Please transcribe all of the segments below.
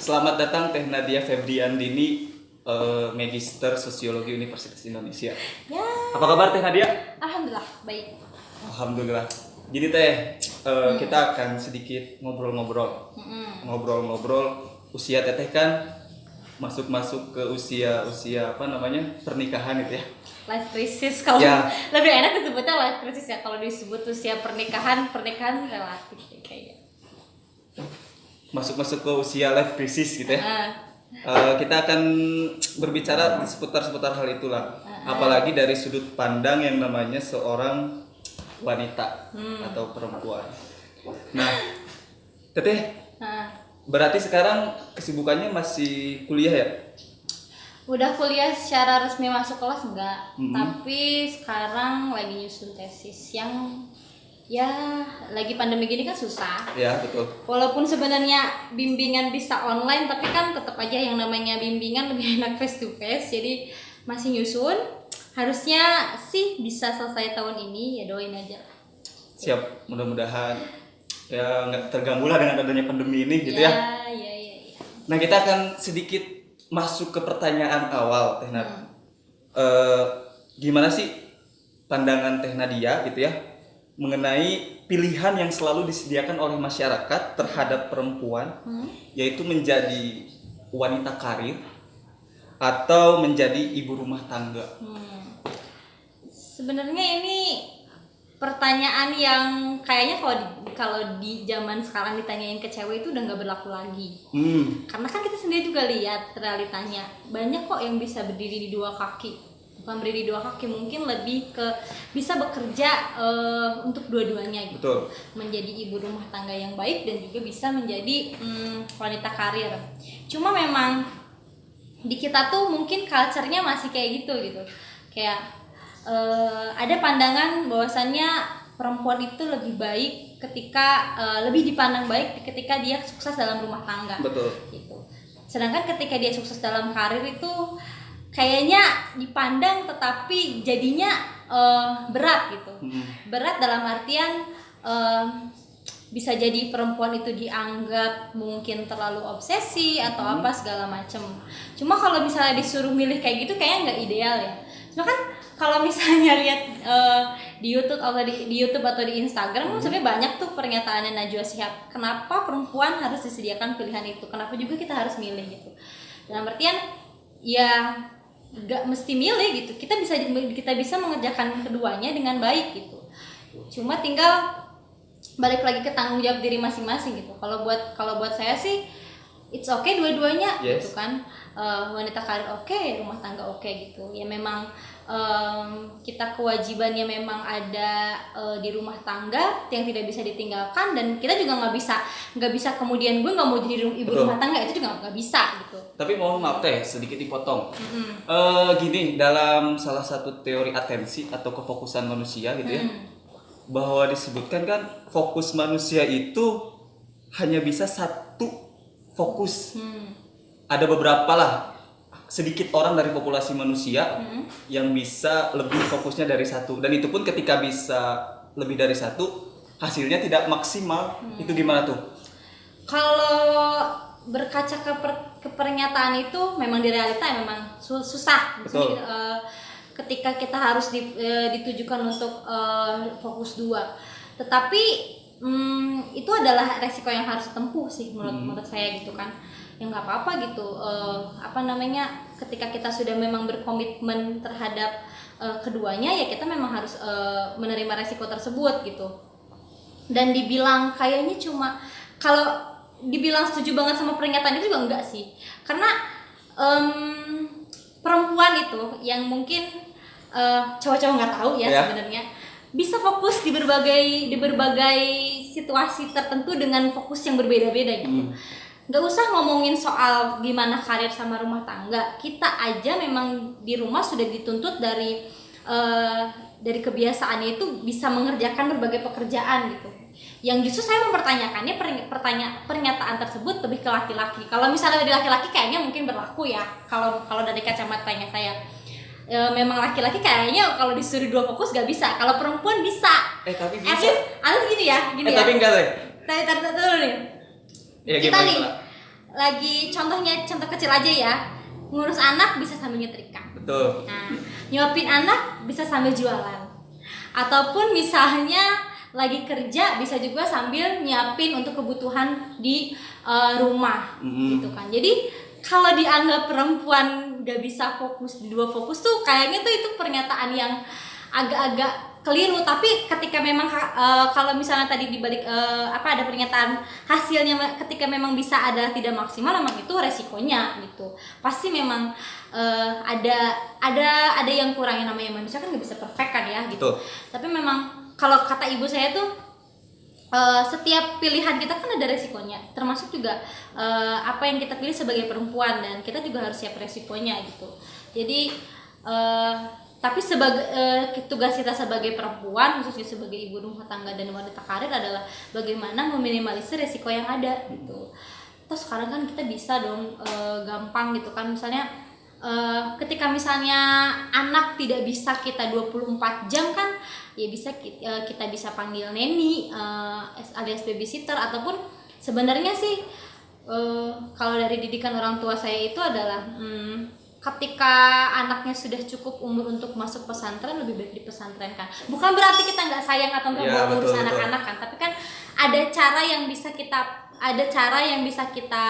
Selamat datang Teh Nadia Febriandini, Magister Sosiologi Universitas Indonesia. Ya. Apa kabar Teh Nadia? Alhamdulillah baik. Alhamdulillah. Jadi Teh, kita akan sedikit ngobrol-ngobrol. Ngobrol-ngobrol. Usia Teteh kan masuk ke usia pernikahan itu ya. Life crisis kalau Ya. lebih enak disebutnya life crisis ya, kalau disebut usia pernikahan relatif ya, kayaknya. Masuk ke usia life crisis gitu ya. Kita akan berbicara seputar hal itulah. Apalagi dari sudut pandang yang namanya seorang wanita atau perempuan. Nah, Teteh, berarti sekarang kesibukannya masih kuliah ya? Udah kuliah secara resmi masuk kelas enggak, tapi sekarang lagi nyusun tesis yang ya lagi pandemi gini kan susah. Ya, betul. Walaupun sebenarnya bimbingan bisa online, tapi kan tetap aja yang namanya bimbingan lebih enak face to face. Jadi masih nyusun. Harusnya sih bisa selesai tahun ini, ya doain aja. Siap, mudah-mudahan ya nggak terganggu lah dengan adanya pandemi ini gitu ya. Ya. Nah, kita akan sedikit masuk ke pertanyaan awal Teh Nadia. Gimana sih pandangan Teh Nadia gitu ya mengenai pilihan yang selalu disediakan oleh masyarakat terhadap perempuan, yaitu menjadi wanita karir atau menjadi ibu rumah tangga? Sebenarnya ini pertanyaan yang kayaknya kalau di zaman sekarang ditanyain ke cewek itu udah nggak berlaku lagi. Karena kan kita sendiri juga lihat realitanya, banyak kok yang bisa berdiri di dua kaki. Bukan berdiri di dua kaki, mungkin lebih ke bisa bekerja untuk dua-duanya gitu. Betul. Menjadi ibu rumah tangga yang baik dan juga bisa menjadi wanita karir. Cuma memang di kita tuh mungkin culture-nya masih kayak gitu. Kayak ada pandangan bahwasannya perempuan itu lebih baik ketika lebih dipandang baik ketika dia sukses dalam rumah tangga. Betul. Gitu. Sedangkan ketika dia sukses dalam karir itu kayaknya dipandang tetapi jadinya berat gitu. Berat dalam artian bisa jadi perempuan itu dianggap mungkin terlalu obsesi atau apa segala macem. Cuma kalau misalnya disuruh milih kayak gitu kayaknya nggak ideal ya. Cuma kan kalau misalnya lihat di YouTube atau di Instagram sebenarnya banyak tuh pernyataannya Najwa Shihab. Kenapa perempuan harus disediakan pilihan itu? Kenapa juga kita harus milih gitu? Dalam artian ya nggak mesti milih gitu. Kita bisa mengerjakan keduanya dengan baik gitu. Cuma tinggal balik lagi ke tanggung jawab diri masing-masing gitu. Kalau buat saya sih it's okay dua-duanya. Yes. Gitu kan. Wanita karir oke, rumah tangga oke gitu. Ya memang kita kewajibannya memang ada di rumah tangga yang tidak bisa ditinggalkan, dan kita juga nggak bisa kemudian gue nggak mau jadi ibu rumah tangga, itu juga nggak bisa gitu. Tapi mohon maaf Teh, sedikit dipotong. Gini, dalam salah satu teori atensi atau kefokusan manusia gitu ya, bahwa disebutkan kan fokus manusia itu hanya bisa satu fokus. Ada beberapa lah, sedikit orang dari populasi manusia yang bisa lebih fokusnya dari satu, dan itu pun ketika bisa lebih dari satu hasilnya tidak maksimal. Itu gimana tuh? Kalau berkaca ke pernyataan itu memang di realita memang susah. Betul. Ketika kita harus ditujukan untuk fokus dua, tetapi itu adalah resiko yang harus ditempuh sih menurut saya gitu kan. Ya nggak apa-apa gitu, ketika kita sudah memang berkomitmen terhadap keduanya, ya kita memang harus menerima resiko tersebut gitu. Dan dibilang kayaknya cuma, kalau dibilang setuju banget sama pernyataan itu juga enggak sih, karena perempuan itu yang mungkin cowok-cowok nggak tahu ya sebenarnya bisa fokus di berbagai situasi tertentu dengan fokus yang berbeda-beda gitu. Gak usah ngomongin soal gimana karir sama rumah tangga, kita aja memang di rumah sudah dituntut dari kebiasaannya itu bisa mengerjakan berbagai pekerjaan gitu. Yang justru saya mempertanyakannya pernyataan tersebut lebih ke laki-laki. Kalau misalnya dari laki-laki kayaknya mungkin berlaku ya. Kalau dari kacamatanya saya, memang laki-laki kayaknya kalau disuruh dua fokus gak bisa. Kalau perempuan bisa. Tapi bisa. At least gini ya. Tapi enggak deh. Tadi dulu nih. Ya, kita nih lagi contoh kecil aja ya, ngurus anak bisa sambil nyetrika. Betul. Nah, nyuapin anak bisa sambil jualan. Ataupun misalnya lagi kerja bisa juga sambil nyiapin untuk kebutuhan di rumah gitu kan. Jadi kalau dianggap perempuan gak bisa fokus di dua fokus tuh kayaknya tuh itu pernyataan yang agak-agak keliru. Tapi ketika memang kalau misalnya tadi dibalik ada pernyataan hasilnya ketika memang bisa ada tidak maksimal, memang itu resikonya gitu. Pasti memang ada yang kurang, yang namanya manusia kan gak bisa perfect kan ya gitu. Betul. Tapi memang kalau kata ibu saya tuh setiap pilihan kita kan ada resikonya, termasuk juga apa yang kita pilih sebagai perempuan, dan kita juga harus siap resikonya gitu. Jadi tapi sebagai tugas kita sebagai perempuan, khususnya sebagai ibu rumah tangga dan wanita karir, adalah bagaimana meminimalisir resiko yang ada gitu. Terus sekarang kan kita bisa dong gampang gitu kan, misalnya ketika misalnya anak tidak bisa kita 24 jam kan, ya bisa kita bisa panggil neni alias babysitter. Ataupun sebenarnya sih kalau dari didikan orang tua saya itu adalah ketika anaknya sudah cukup umur untuk masuk pesantren, lebih baik dipesantrenkan. Bukan berarti kita nggak sayang atau nggak mau ngurus anak-anak kan, tapi kan ada cara yang bisa kita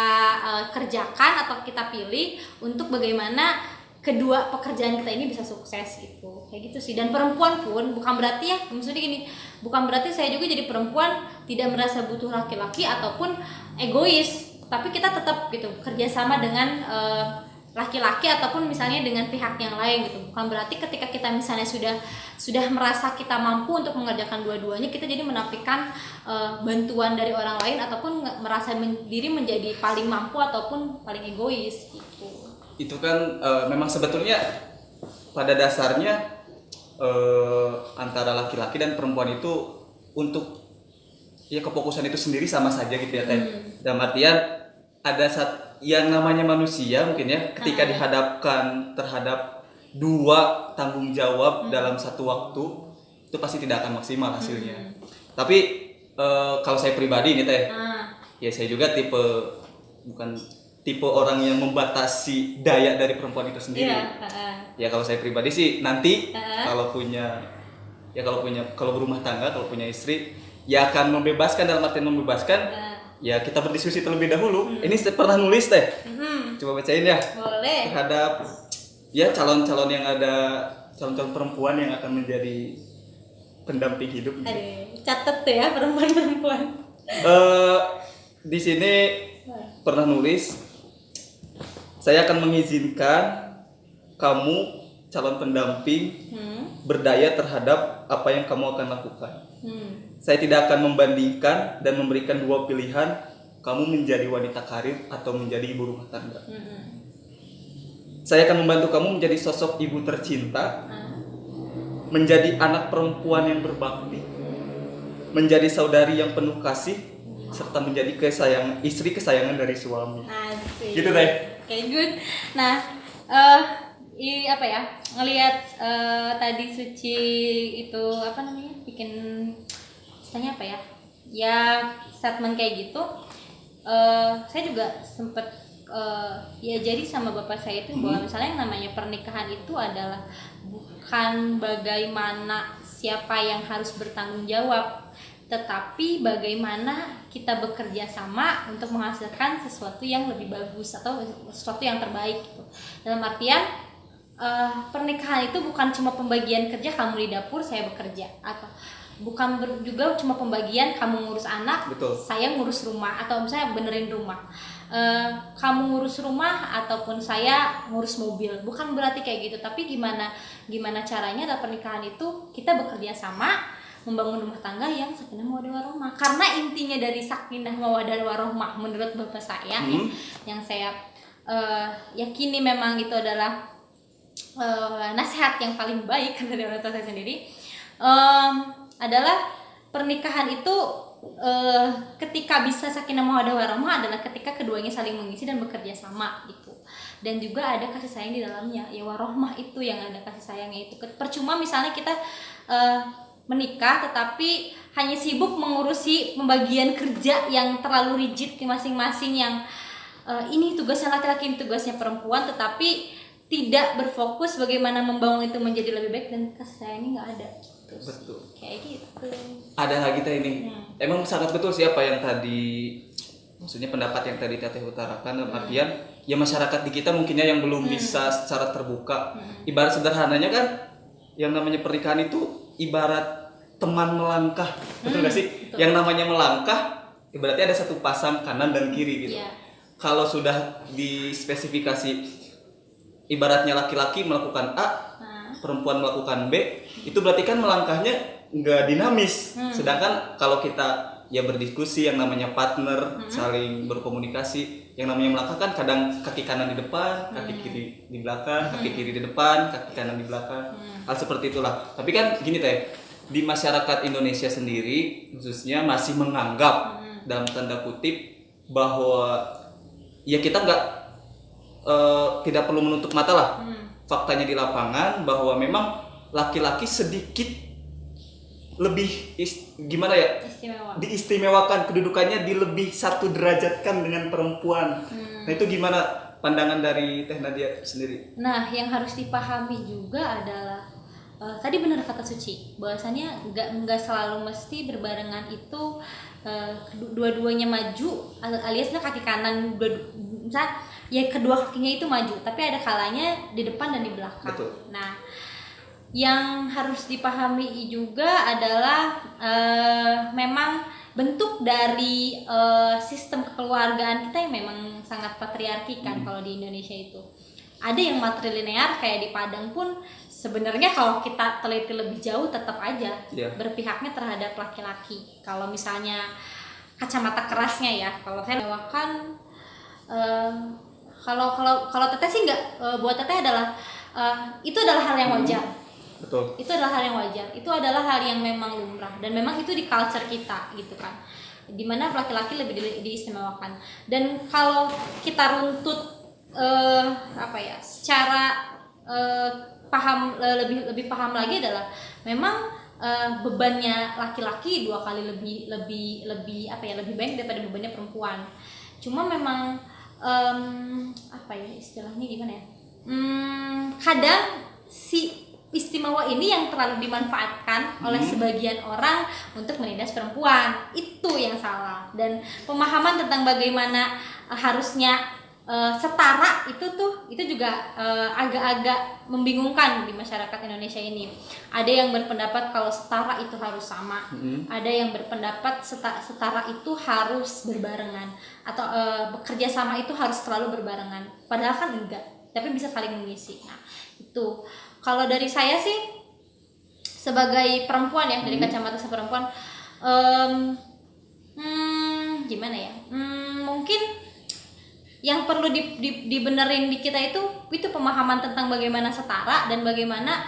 kerjakan atau kita pilih untuk bagaimana kedua pekerjaan kita ini bisa sukses gitu. Kayak gitu sih. Dan perempuan pun bukan berarti ya, maksudnya gini, bukan berarti saya juga jadi perempuan tidak merasa butuh laki-laki ataupun egois, tapi kita tetap gitu kerjasama dengan laki-laki ataupun misalnya dengan pihak yang lain gitu. Bukan berarti ketika kita misalnya sudah merasa kita mampu untuk mengerjakan dua-duanya, kita jadi menafikan bantuan dari orang lain ataupun merasa diri menjadi paling mampu ataupun paling egois gitu. Itu kan memang sebetulnya pada dasarnya antara laki-laki dan perempuan itu untuk ya kefokusan itu sendiri sama saja gitu ya Teh. Dalam artian ada saat yang namanya manusia mungkin ya, ketika dihadapkan terhadap dua tanggung jawab dalam satu waktu, itu pasti tidak akan maksimal hasilnya. Tapi kalau saya pribadi nih Teh, ya saya juga bukan tipe orang yang membatasi daya dari perempuan itu sendiri. Ya kalau saya pribadi sih nanti kalau berumah tangga, kalau punya istri, ya akan membebaskan, dalam artian membebaskan. Ya kita berdiskusi terlebih dahulu. Ini saya pernah nulis Teh. Coba bacain ya. Boleh. Terhadap ya calon-calon perempuan yang akan menjadi pendamping hidup. Aduh, catet tuh ya perempuan-perempuan. Di sini pernah nulis, saya akan mengizinkan kamu calon pendamping berdaya terhadap apa yang kamu akan lakukan. Saya tidak akan membandingkan dan memberikan dua pilihan, kamu menjadi wanita karir atau menjadi ibu rumah tangga. Saya akan membantu kamu menjadi sosok ibu tercinta, menjadi anak perempuan yang berbakti, menjadi saudari yang penuh kasih, serta menjadi istri kesayangan dari suami. Asik. Gitu Teh. Okay, good. Nah, ngelihat tadi Suci itu bikin istilahnya ya statement kayak gitu. Saya juga sempet diajari sama bapak saya itu bahwa misalnya yang namanya pernikahan itu adalah bukan bagaimana siapa yang harus bertanggung jawab, tetapi bagaimana kita bekerja sama untuk menghasilkan sesuatu yang lebih bagus atau sesuatu yang terbaik gitu. Dalam artian pernikahan itu bukan cuma pembagian kerja, kamu di dapur saya bekerja, atau bukan juga cuma pembagian kamu ngurus anak, betul, saya ngurus rumah, atau misalnya benerin rumah, kamu ngurus rumah ataupun saya ngurus mobil. Bukan berarti kayak gitu, tapi gimana caranya dalam pernikahan itu kita bekerja sama membangun rumah tangga yang sakinah mawaddah warahmah. Karena intinya dari sakinah mawaddah warahmah menurut bapak saya yang saya yakini memang itu adalah nasihat yang paling baik dari orang tua saya sendiri, adalah pernikahan itu ketika bisa sakinah mawaddah warahmah adalah ketika keduanya saling mengisi dan bekerja sama gitu. Dan juga ada kasih sayang di dalamnya. Ya warahmah itu yang ada kasih sayangnya itu. Percuma misalnya kita menikah tetapi hanya sibuk mengurusi pembagian kerja yang terlalu rigid masing-masing, yang ini tugasnya laki-laki, ini tugasnya perempuan, tetapi tidak berfokus bagaimana membangun itu menjadi lebih baik, dan kasih sayang ini nggak ada. Terus, Betul. kayak gitu. Ada lagi teh ini. Emang sangat betul sih apa yang tadi, maksudnya pendapat yang tadi Teteh utarakan, dalam artian ya masyarakat di kita mungkinnya yang belum bisa secara terbuka. Ibarat sederhananya kan yang namanya pernikahan itu ibarat teman melangkah. Betul gak sih? Betul. Yang namanya melangkah ibaratnya ada satu pasang kanan dan kiri gitu. Iya. Kalau sudah dispesifikasi ibaratnya laki-laki melakukan A, perempuan melakukan B, itu berarti kan melangkahnya nggak dinamis. Sedangkan kalau kita ya berdiskusi, yang namanya partner, saling berkomunikasi, yang namanya melangkah kan kadang kaki kanan di depan, kaki kiri di belakang, kaki kiri di depan, kaki kanan di belakang, hal seperti itulah. Tapi kan gini teh, di masyarakat Indonesia sendiri khususnya masih menganggap dalam tanda kutip bahwa ya kita nggak tidak perlu menutup mata lah. Faktanya di lapangan bahwa memang laki-laki sedikit lebih gimana ya, diistimewakan, kedudukannya di lebih satu derajatkan dengan perempuan. Nah itu gimana pandangan dari Teh Nadia sendiri? Nah yang harus dipahami juga adalah tadi benar kata Suci, bahwasannya nggak selalu mesti berbarengan itu dua-duanya maju, aliasnya kaki kanan misal ya kedua kakinya itu maju, tapi ada kalanya di depan dan di belakang. Betul. Nah yang harus dipahami juga adalah memang bentuk dari sistem kekeluargaan kita yang memang sangat patriarki kan. Kalau di Indonesia itu ada yang matrilinear, kayak di Padang pun sebenarnya kalau kita teliti lebih jauh tetap aja berpihaknya terhadap laki-laki. Kalau misalnya kacamata kerasnya ya, kalau saya bawakan kalau Teteh sih nggak, buat Teteh adalah itu adalah hal yang wajar. Betul. Itu adalah hal yang wajar, itu adalah hal yang memang lumrah, dan memang itu di culture kita gitu kan, dimana laki-laki lebih diistimewakan. Dan kalau kita runtut secara paham, lebih paham lagi adalah memang bebannya laki-laki 2 kali lebih baik daripada bebannya perempuan. Cuma memang istilahnya gimana ya, kadang si istimewa ini yang terlalu dimanfaatkan oleh sebagian orang untuk menindas perempuan, itu yang salah. Dan pemahaman tentang bagaimana harusnya setara itu juga agak-agak membingungkan di masyarakat Indonesia ini. Ada yang berpendapat kalau setara itu harus sama, ada yang berpendapat setara itu harus berbarengan, atau bekerja sama itu harus selalu berbarengan. Padahal kan enggak, tapi bisa saling mengisi. Nah itu kalau dari saya sih sebagai perempuan ya, dari kacamata seperempuan, gimana ya, mungkin yang perlu dibenerin di kita itu pemahaman tentang bagaimana setara, dan bagaimana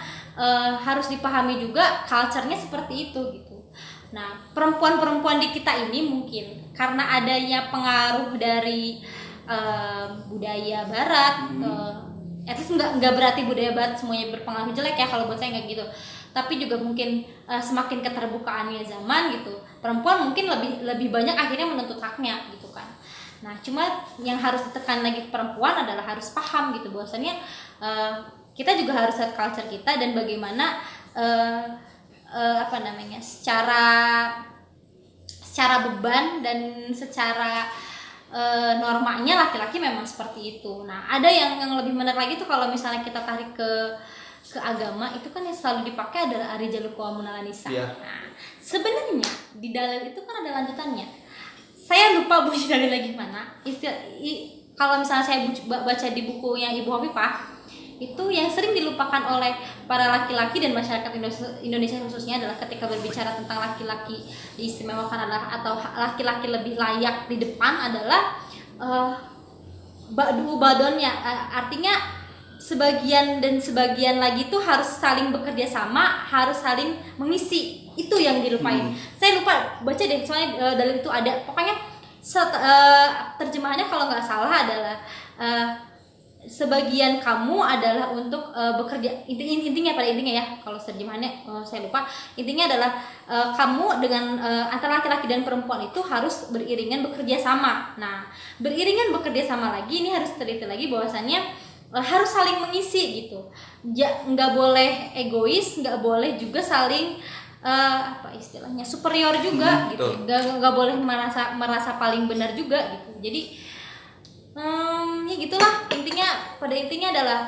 harus dipahami juga culture-nya seperti itu gitu. Nah perempuan-perempuan di kita ini mungkin karena adanya pengaruh dari budaya barat, at least nggak berarti budaya barat semuanya berpengaruh jelek ya, kalau buat saya nggak gitu, tapi juga mungkin semakin keterbukaannya zaman gitu, perempuan mungkin lebih banyak akhirnya menuntut haknya gitu kan. Nah cuma yang harus ditekan lagi perempuan adalah harus paham gitu bahwasannya kita juga harus lihat culture kita, dan bagaimana secara beban dan secara normanya laki-laki memang seperti itu. Nah ada yang lebih menarik lagi tuh kalau misalnya kita tarik ke agama, itu kan yang selalu dipakai adalah ar-rijalu qawwamun 'alan nisa. Nah sebenarnya di dalil itu kan ada lanjutannya. Saya lupa bunyi dalil lagi mana. Kalau misalnya saya baca di bukunya Ibu Hovifah, itu yang sering dilupakan oleh para laki-laki dan masyarakat Indonesia khususnya adalah ketika berbicara tentang laki-laki diistimewakan adalah, atau laki-laki lebih layak di depan adalah ba'du badonnya, artinya sebagian dan sebagian lagi tuh harus saling bekerja sama, harus saling mengisi. Itu yang dilupain. Saya lupa baca deh, soalnya dalil itu ada. Pokoknya terjemahannya kalau nggak salah adalah sebagian kamu adalah untuk bekerja, intinya pada intinya ya, kalau terjemahannya saya lupa, intinya adalah kamu dengan antara laki-laki dan perempuan itu harus beriringan bekerja sama. Nah, beriringan bekerja sama lagi ini harus teliti lagi bahwasannya harus saling mengisi gitu, nggak boleh egois, nggak boleh juga saling apa istilahnya superior juga gitu, nggak boleh merasa paling benar juga gitu. Jadi ya gitulah, pada intinya adalah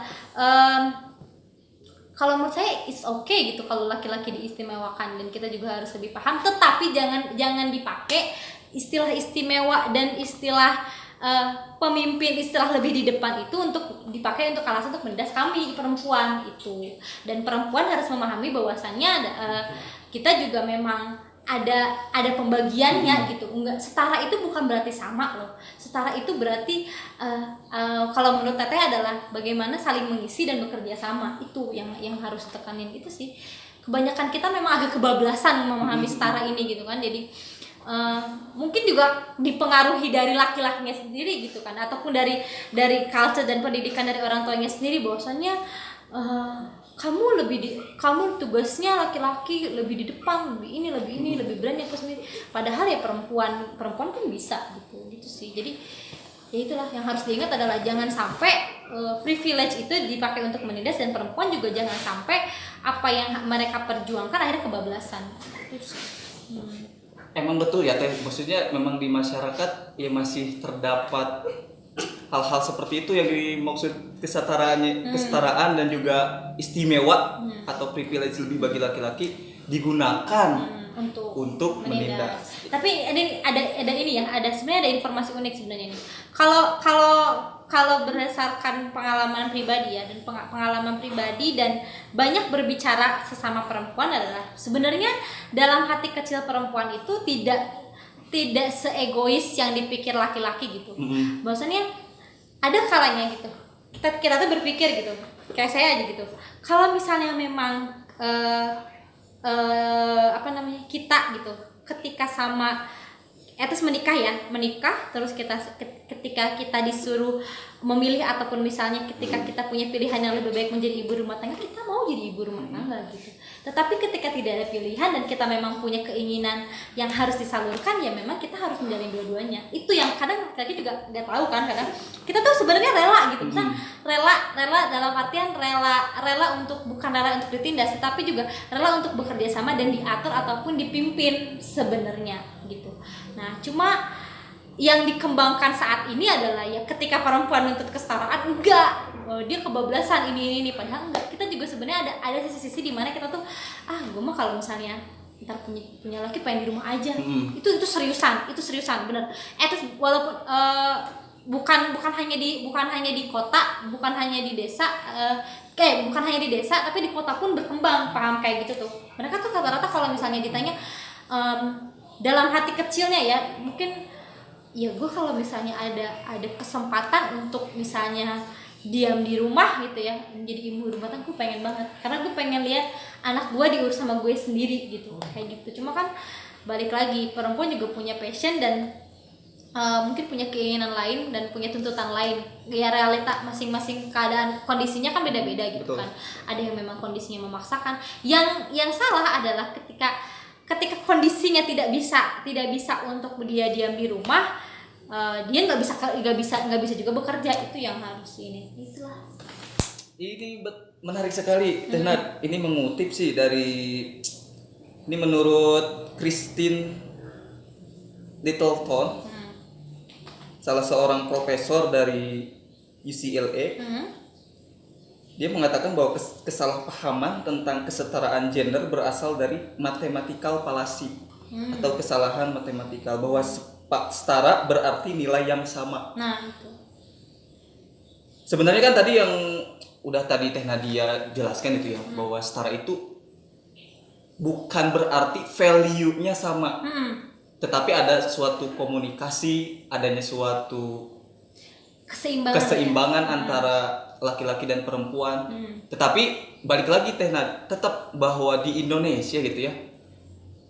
kalau menurut saya it's okay gitu kalau laki-laki diistimewakan, dan kita juga harus lebih paham, tetapi jangan dipakai istilah istimewa dan istilah pemimpin, istilah lebih di depan itu untuk dipakai untuk alasan untuk menindas kami perempuan itu. Dan perempuan harus memahami bahwasannya kita juga memang ada pembagiannya gitu. Enggak setara itu bukan berarti sama loh. Setara itu berarti kalau menurut Teteh adalah bagaimana saling mengisi dan bekerja sama. Itu yang harus tekanin itu sih. Kebanyakan kita memang agak kebablasan memahami setara ini gitu kan. Jadi mungkin juga dipengaruhi dari laki-lakinya sendiri gitu kan, ataupun dari culture dan pendidikan dari orang tuanya sendiri bahwasannya kamu tugasnya laki-laki lebih di depan, lebih ini lebih berani apa sendiri, padahal ya perempuan kan bisa gitu sih. Jadi ya itulah yang harus diingat adalah jangan sampai privilege itu dipakai untuk menindas, dan perempuan juga jangan sampai apa yang mereka perjuangkan akhirnya kebablasan itu sih. Emang betul ya Teh, maksudnya memang di masyarakat ya masih terdapat hal-hal seperti itu yang dimaksud kesetaraan dan juga istimewa atau privilege lebih bagi laki-laki digunakan untuk menindas. Tapi ada ini ya, sebenarnya ada informasi unik sebenarnya ini. Kalau berdasarkan pengalaman pribadi ya, dan pengalaman pribadi dan banyak berbicara sesama perempuan adalah sebenarnya dalam hati kecil perempuan itu tidak seegois yang dipikir laki-laki gitu. Bahwasanya ada kalanya gitu kita tuh berpikir gitu, kayak saya aja gitu, kalau misalnya memang kita gitu ketika sama terus menikah terus ketika kita disuruh memilih, ataupun misalnya ketika kita punya pilihan yang lebih baik menjadi ibu rumah tangga, kita mau jadi ibu rumah tangga gitu. Tetapi ketika tidak ada pilihan dan kita memang punya keinginan yang harus disalurkan, ya memang kita harus menjalin dua-duanya. Itu yang kadang laki juga nggak tahu kan, kadang kita tuh sebenarnya rela gitu, misalnya rela dalam artian rela untuk, bukan rela untuk ditindas, tetapi juga rela untuk bekerja sama dan diatur ataupun dipimpin sebenarnya gitu. Nah, cuma yang dikembangkan saat ini adalah ya ketika perempuan menuntut kesetaraan, enggak, dia kebablasan ini padahal enggak. Kita juga sebenarnya ada sisi-sisi di mana kita tuh gue mah kalau misalnya ntar punya laki pengen di rumah aja. Itu seriusan bener. Terus walaupun bukan hanya di kota, bukan hanya di desa, bukan hanya di desa, tapi di kota pun berkembang paham kayak gitu tuh. Mereka tuh rata-rata kalau misalnya ditanya dalam hati kecilnya ya, mungkin ya gue kalau misalnya ada kesempatan untuk misalnya diam di rumah gitu ya, menjadi ibu rumah tangga, gue pengen banget, karena gue pengen lihat anak gue diurus sama gue sendiri gitu, kayak gitu. Cuma kan balik lagi, perempuan juga punya passion dan mungkin punya keinginan lain dan punya tuntutan lain ya, realita masing-masing keadaan kondisinya kan beda-beda gitu. Betul. Kan ada yang memang kondisinya memaksakan, yang salah adalah ketika kondisinya tidak bisa untuk dia diam di rumah, dia nggak bisa juga bekerja. Itu yang harus itulah. Ini menarik sekali Teh Nat. Ini mengutip sih ini menurut Christine Littleton, salah seorang profesor dari UCLA. Dia mengatakan bahwa kesalahpahaman tentang kesetaraan gender berasal dari mathematical fallacy atau kesalahan matematikal, bahwa setara berarti nilai yang sama. Nah, itu. Sebenarnya kan tadi yang udah tadi Teh Nadia jelaskan itu ya, bahwa setara itu bukan berarti value-nya sama. Tetapi ada suatu komunikasi, adanya suatu keseimbangan antara laki-laki dan perempuan. Tetapi balik lagi Teh Nad, tetap bahwa di Indonesia gitu ya,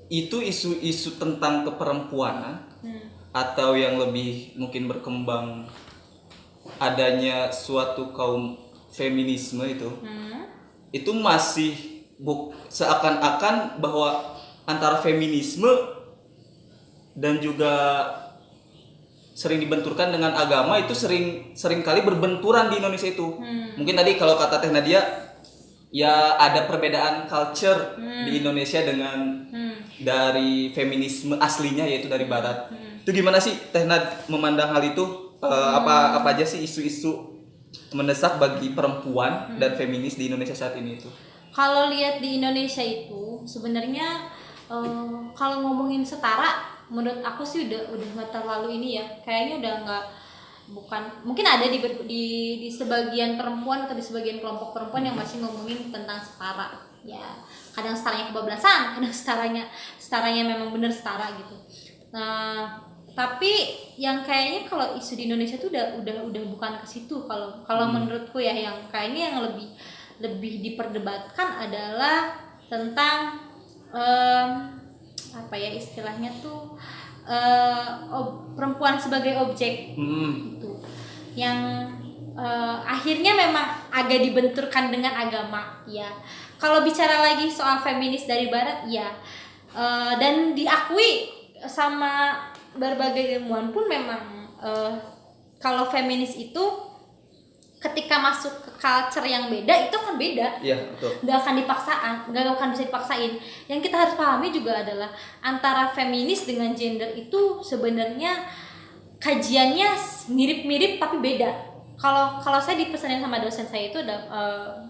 itu isu-isu tentang keperempuanan atau yang lebih mungkin berkembang adanya suatu kaum feminisme itu masih seakan-akan bahwa antara feminisme dan juga sering dibenturkan dengan agama itu sering kali berbenturan di Indonesia itu. Mungkin tadi kalau kata Teh Nadia ya ada perbedaan culture di Indonesia dengan dari feminisme aslinya yaitu dari barat. Itu gimana sih Teh Nad memandang hal itu? Apa aja sih isu-isu mendesak bagi perempuan dan feminis di Indonesia saat ini itu? Kalau lihat di Indonesia itu sebenarnya kalau ngomongin setara, menurut aku sih udah nggak terlalu ini ya, kayaknya udah nggak, bukan, mungkin ada di sebagian perempuan atau di sebagian kelompok perempuan yang masih ngomongin tentang setara ya, kadang setaranya kebablasan, kadang setaranya memang bener setara gitu. Nah tapi yang kayaknya kalau isu di Indonesia tuh udah bukan ke situ. Kalau menurutku ya, yang kayaknya yang lebih diperdebatkan adalah tentang apa ya istilahnya tuh, perempuan sebagai objek gitu, yang akhirnya memang agak dibenturkan dengan agama ya. Kalau bicara lagi soal feminis dari barat ya, dan diakui sama berbagai ilmuwan pun memang, kalau feminis itu ketika masuk ke culture yang beda itu kan beda. Iya, betul. Nggak akan bisa dipaksain. Yang kita harus pahami juga adalah antara feminis dengan gender itu sebenarnya kajiannya mirip-mirip tapi beda. Kalau saya dipesanin sama dosen saya itu ada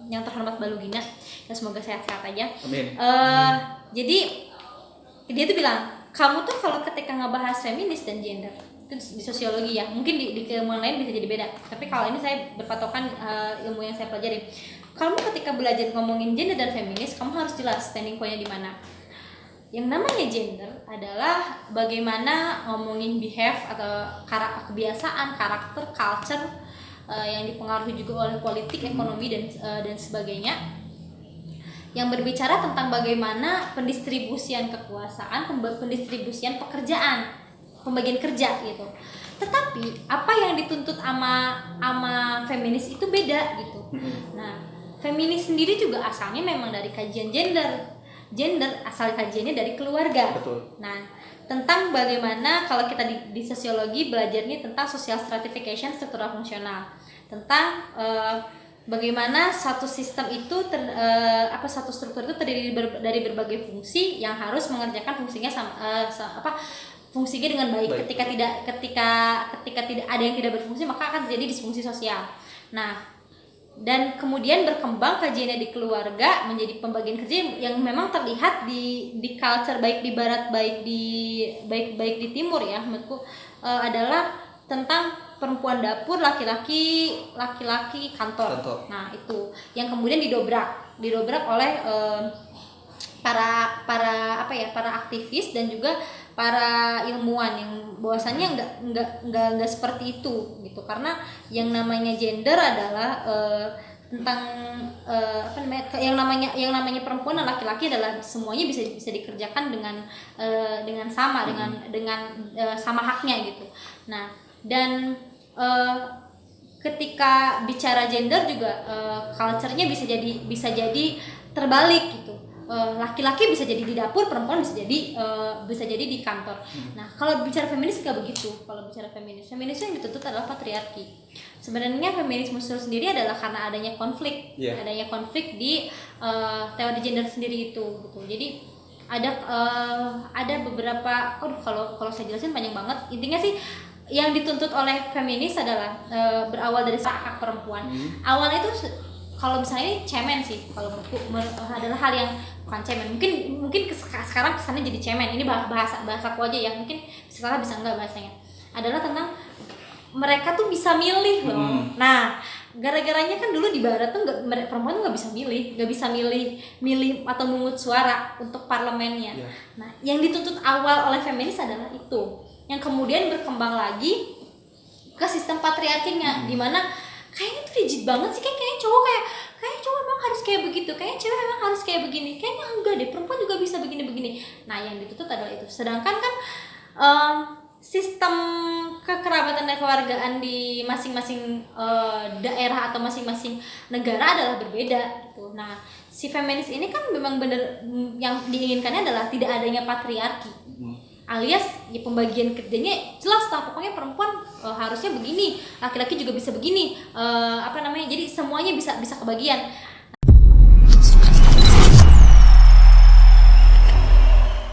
yang terhormat Balugina, ya semoga sehat-sehat aja. Amin. Jadi dia tuh bilang, kamu tuh kalau ketika ngebahas feminis dan gender itu di sosiologi ya, mungkin di keilmuan lain bisa jadi beda, tapi kalau ini saya berpatokan ilmu yang saya pelajari. Kamu ketika belajar ngomongin gender dan feminis, kamu harus jelas standing point-nya di mana. Yang namanya gender adalah bagaimana ngomongin behave atau kebiasaan, karakter, culture yang dipengaruhi juga oleh politik, ekonomi dan sebagainya, yang berbicara tentang bagaimana pendistribusian kekuasaan, pendistribusian pekerjaan, pembagian kerja gitu. Tetapi apa yang dituntut ama feminis itu beda gitu. Nah, feminis sendiri juga asalnya memang dari kajian gender. Gender asal kajiannya dari keluarga. Betul. Nah, tentang bagaimana kalau kita di sosiologi belajarnya tentang social stratification, struktural fungsional, tentang bagaimana satu sistem itu satu struktur itu terdiri dari berbagai fungsi yang harus mengerjakan fungsinya fungsinya dengan baik. Ketika tidak ada yang tidak berfungsi, maka akan terjadi disfungsi sosial. Nah, dan kemudian berkembang kajiannya di keluarga menjadi pembagian kerja yang memang terlihat di culture baik di barat baik di timur ya, menurutku adalah tentang perempuan dapur, laki-laki kantor. Nah, itu yang kemudian didobrak oleh para aktivis dan juga para ilmuwan yang bahwasannya nggak seperti itu gitu, karena yang namanya gender adalah tentang yang namanya perempuan dan laki-laki adalah semuanya bisa dikerjakan dengan sama dengan sama haknya gitu. Nah, dan ketika bicara gender juga culture-nya bisa jadi terbalik gitu. Laki-laki bisa jadi di dapur, perempuan bisa jadi di kantor. Nah, kalau bicara feminis nggak begitu. Kalau bicara feminis yang dituntut adalah patriarki. Sebenarnya feminisme sendiri adalah karena adanya konflik di teori gender sendiri itu gitu. Jadi ada beberapa, kalau saya jelasin panjang banget. Intinya sih yang dituntut oleh feminis adalah berawal dari hak perempuan. Awalnya itu kalau misalnya ini cemen sih, kalau adalah hal yang bukan cemen. Mungkin sekarang kesannya jadi cemen. Ini bahasaku aja ya. Mungkin salah bisa enggak bahasanya. Adalah tentang mereka tuh bisa milih loh. Nah, gara-garanya kan dulu di barat tuh perempuan tuh nggak bisa milih atau memungut suara untuk parlemennya. Nah, yang dituntut awal oleh feminis adalah itu, yang kemudian berkembang lagi ke sistem patriarkinya, di mana kayaknya tuh rigid banget sih, kayaknya cowok emang harus kayak begitu, kayaknya cewek emang harus kayak begini, kayaknya enggak deh, perempuan juga bisa begini. Nah, yang dituntut adalah itu. Sedangkan kan sistem kekerabatan dan keluargaan di masing-masing daerah atau masing-masing negara adalah berbeda gitu. Nah, si feminis ini kan memang benar yang diinginkannya adalah tidak adanya patriarki. Alias ya pembagian kerjanya jelas lah, pokoknya perempuan harusnya begini, laki-laki juga bisa begini, jadi semuanya bisa kebagian.